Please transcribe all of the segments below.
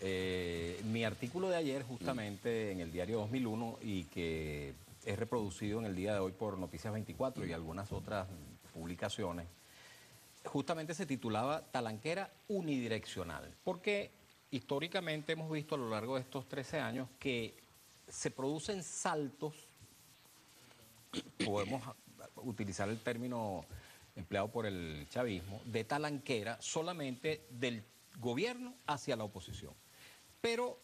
Mi artículo de ayer, justamente en el diario 2001, y que es reproducido en el día de hoy por Noticias 24 y algunas otras publicaciones, justamente se titulaba Talanquera unidireccional, porque históricamente hemos visto a lo largo de estos 13 años que se producen saltos, podemos utilizar el término empleado por el chavismo, de talanquera solamente del gobierno hacia la oposición. Pero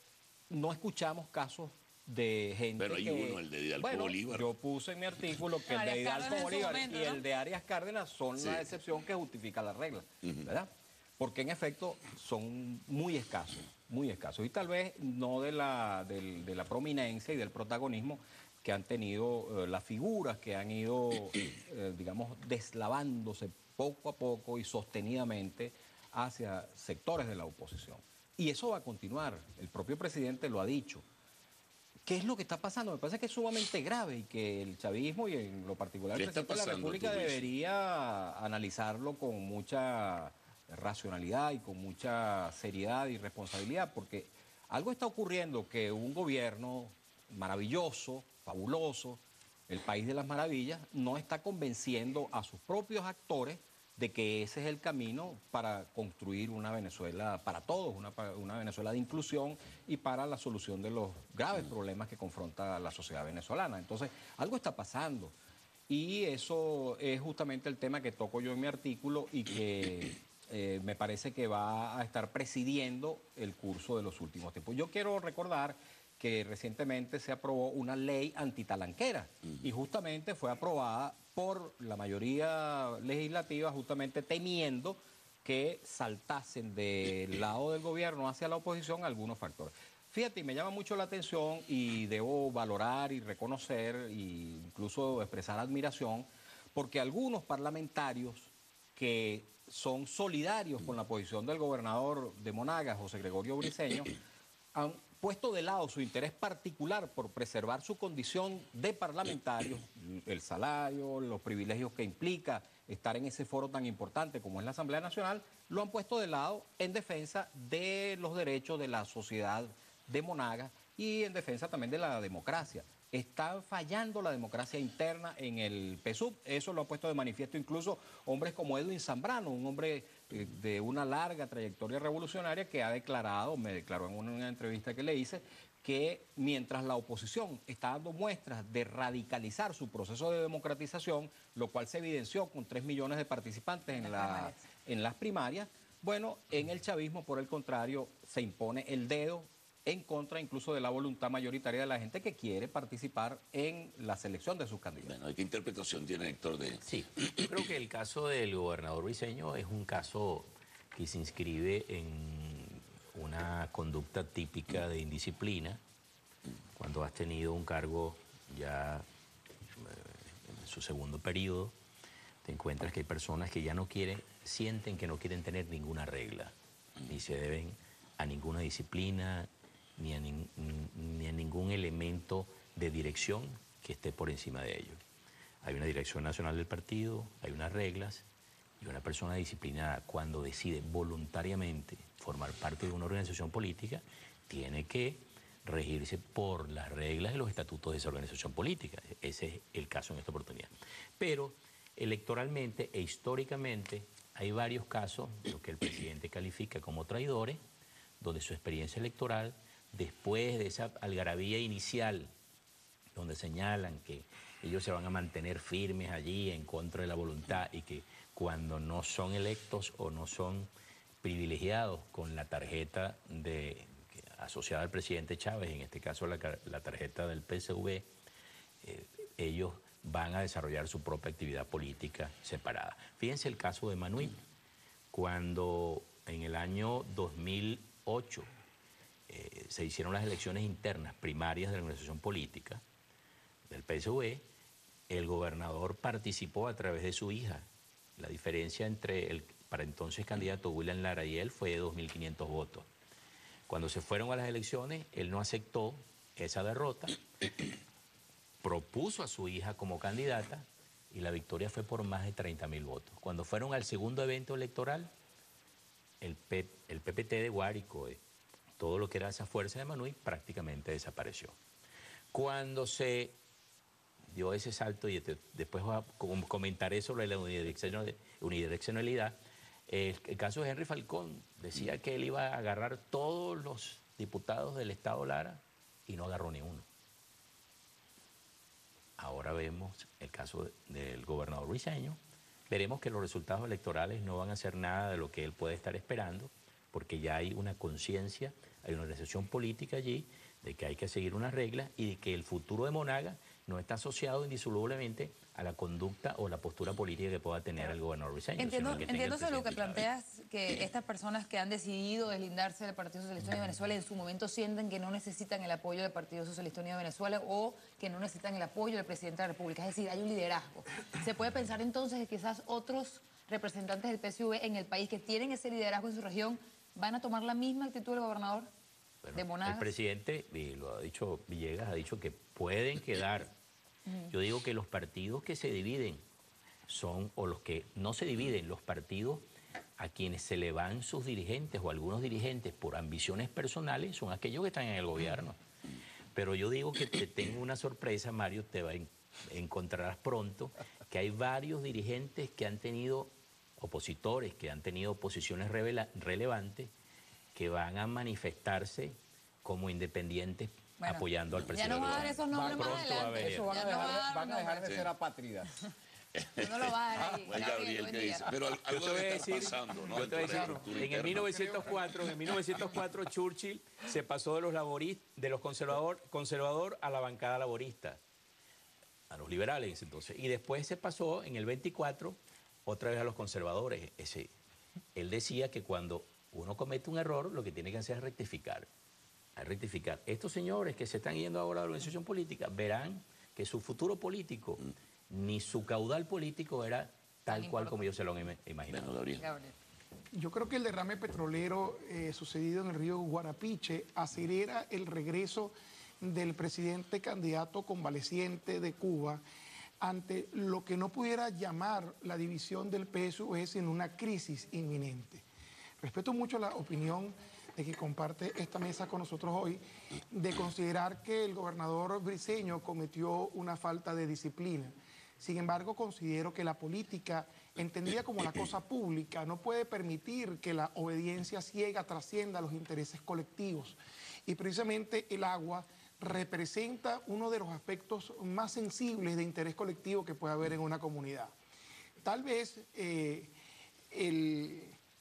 no escuchamos casos de gente Pero hay que, uno, el de Hidalgo bueno, Bolívar. yo puse en mi artículo que el de Arias Hidalgo Cárdenas en su Bolívar momento, y ¿no? el de Arias Cárdenas son Sí. la excepción que justifica la regla, ¿verdad? Porque en efecto son muy escasos, muy escasos. Y tal vez no de la prominencia y del protagonismo que han tenido las figuras que han ido, digamos, deslavándose poco a poco y sostenidamente hacia sectores de la oposición. Y eso va a continuar, el propio presidente lo ha dicho. ¿Qué es lo que está pasando? Me parece que es sumamente grave y que el chavismo y en lo particular el ¿Qué está presidente de la pasando, a tu República juicio? debería analizarlo con mucha racionalidad y con mucha seriedad y responsabilidad, porque algo está ocurriendo que un gobierno maravilloso, fabuloso, el país de las maravillas, no está convenciendo a sus propios actores de que ese es el camino para construir una Venezuela para todos, una Venezuela de inclusión y para la solución de los graves problemas que confronta la sociedad venezolana. Entonces, algo está pasando. Y eso es justamente el tema que toco yo en mi artículo y que me parece que va a estar presidiendo el curso de los últimos tiempos. Yo quiero recordar que recientemente se aprobó una ley antitalanquera y justamente fue aprobada por la mayoría legislativa justamente temiendo que saltasen del lado del gobierno hacia la oposición algunos factores. Fíjate, me llama mucho la atención y debo valorar y reconocer e incluso expresar admiración porque algunos parlamentarios que son solidarios con la posición del gobernador de Monagas, José Gregorio Briceño, han puesto de lado su interés particular por preservar su condición de parlamentarios, el salario, los privilegios que implica estar en ese foro tan importante como es la Asamblea Nacional, lo han puesto de lado en defensa de los derechos de la sociedad de Monagas y en defensa también de la democracia. Está fallando la democracia interna en el PSUV. Eso lo ha puesto de manifiesto incluso hombres como Edwin Zambrano, un hombre de una larga trayectoria revolucionaria que ha declarado, me declaró en una entrevista que le hice, que mientras la oposición está dando muestras de radicalizar su proceso de democratización, lo cual se evidenció con 3 millones de participantes en las primarias, bueno, en el chavismo, por el contrario, se impone el dedo en contra incluso de la voluntad mayoritaria de la gente que quiere participar en la selección de sus candidatos. Bueno, ¿qué interpretación tiene Héctor de...? Sí, yo creo que el caso del gobernador Briceño es un caso que se inscribe en una conducta típica de indisciplina. Cuando has tenido un cargo ya en su segundo periodo, te encuentras que hay personas que ya no quieren, sienten que no quieren tener ninguna regla, ni se deben a ninguna disciplina, ni a ningún elemento de dirección que esté por encima de ello. Hay una dirección nacional del partido, hay unas reglas, y una persona disciplinada, cuando decide voluntariamente formar parte de una organización política, tiene que regirse por las reglas y los estatutos de esa organización política. Ese es el caso en esta oportunidad. Pero electoralmente e históricamente hay varios casos, lo que el presidente califica como traidores, donde su experiencia electoral, después de esa algarabía inicial, donde señalan que ellos se van a mantener firmes allí en contra de la voluntad y que cuando no son electos o no son privilegiados con la tarjeta asociada al presidente Chávez, en este caso la tarjeta del PSV, ellos van a desarrollar su propia actividad política separada. Fíjense el caso de Manuel, cuando en el año 2008 se hicieron las elecciones internas primarias de la organización política del PSV, el gobernador participó a través de su hija. La diferencia entre el para entonces candidato William Lara y él fue de 2.500 votos. Cuando se fueron a las elecciones, él no aceptó esa derrota, propuso a su hija como candidata y la victoria fue por más de 30.000 votos. Cuando fueron al segundo evento electoral, el PPT de Guárico, todo lo que era esa fuerza de Manui prácticamente desapareció. Cuando se dio ese salto, y después voy a comentaré sobre la unidireccionalidad, el caso de Henry Falcón decía que él iba a agarrar todos los diputados del Estado Lara y no agarró ni uno. Ahora vemos el caso del gobernador Briceño. Veremos que los resultados electorales no van a ser nada de lo que él puede estar esperando, porque ya hay una conciencia, hay una organización política allí de que hay que seguir unas reglas y de que el futuro de Monaga no está asociado indisolublemente a la conducta o la postura política que pueda tener el gobernador Briceño. Entiendo lo que planteas, que estas personas que han decidido deslindarse del Partido Socialista Unido de Venezuela en su momento sienten que no necesitan el apoyo del Partido Socialista Unido de Venezuela o que no necesitan el apoyo del presidente de la República. Es decir, hay un liderazgo. ¿Se puede pensar entonces que quizás otros representantes del PSUV en el país que tienen ese liderazgo en su región van a tomar la misma actitud del gobernador de Monagas? El presidente, y lo ha dicho Villegas, ha dicho que pueden quedar. Yo digo que los partidos que se dividen son, o los que no se dividen, los partidos a quienes se le van sus dirigentes o algunos dirigentes por ambiciones personales son aquellos que están en el gobierno. Pero yo digo que te tengo una sorpresa, Mario, encontrarás pronto que hay varios dirigentes que han tenido opositores, que han tenido posiciones relevantes, que van a manifestarse como independientes, bueno, apoyando al presidente. Ya no va a dar esos nombres más adelante. Eso van a dejar de ser apátridas. No lo va a dar ahí. Gabriel, ¿qué dice? Pero algo debe estar pasando, ¿no? Yo te voy a decir, en el 1904, Churchill se pasó de los conservador a la bancada laborista, a los liberales entonces, y después se pasó en el 24 otra vez a los conservadores. Él decía que cuando uno comete un error, lo que tiene que hacer es rectificar. Estos señores que se están yendo ahora a la organización política verán que su futuro político ni su caudal político era tal cual como ellos se lo han imaginado. Gabriel. Yo creo que el derrame petrolero sucedido en el río Guarapiche acelera el regreso del presidente candidato convaleciente de Cuba ante lo que no pudiera llamar la división del PSUV sino una crisis inminente. Respeto mucho la opinión de que comparte esta mesa con nosotros hoy, de considerar que el gobernador Briceño cometió una falta de disciplina. Sin embargo, considero que la política, entendida como la cosa pública, no puede permitir que la obediencia ciega trascienda los intereses colectivos. Y precisamente el agua representa uno de los aspectos más sensibles de interés colectivo que puede haber en una comunidad. Tal vez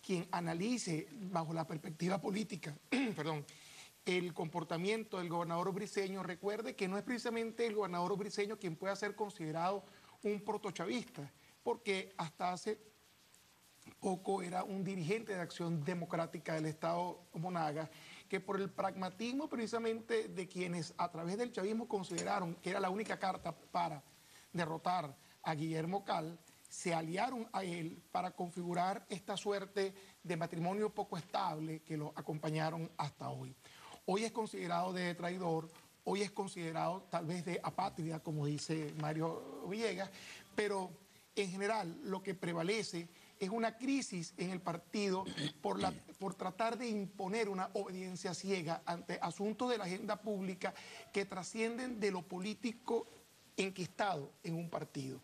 quien analice bajo la perspectiva política, el comportamiento del gobernador Briceño, recuerde que no es precisamente el gobernador Briceño quien pueda ser considerado un protochavista, porque hasta hace poco era un dirigente de Acción Democrática del Estado Monagas, que por el pragmatismo precisamente de quienes a través del chavismo consideraron que era la única carta para derrotar a Guillermo Cal, se aliaron a él para configurar esta suerte de matrimonio poco estable que lo acompañaron hasta hoy. Hoy es considerado de traidor, hoy es considerado tal vez de apátrida, como dice Mario Villegas, pero en general lo que prevalece es una crisis en el partido por tratar de imponer una obediencia ciega ante asuntos de la agenda pública que trascienden de lo político enquistado en un partido.